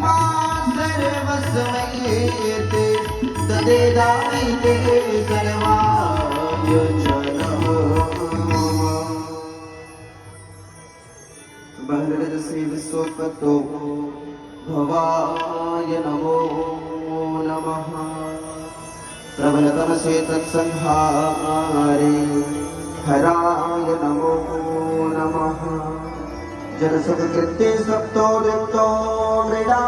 मा सर्वस्वमेते तदेदायिते सर्वाय बहरजसे विश्वपतो भवाय नमो नमः प्रबलतमसे तत्संहारे हराय नमो नमः जलसुखकृत्ये सप्तो दुक्तो मृडा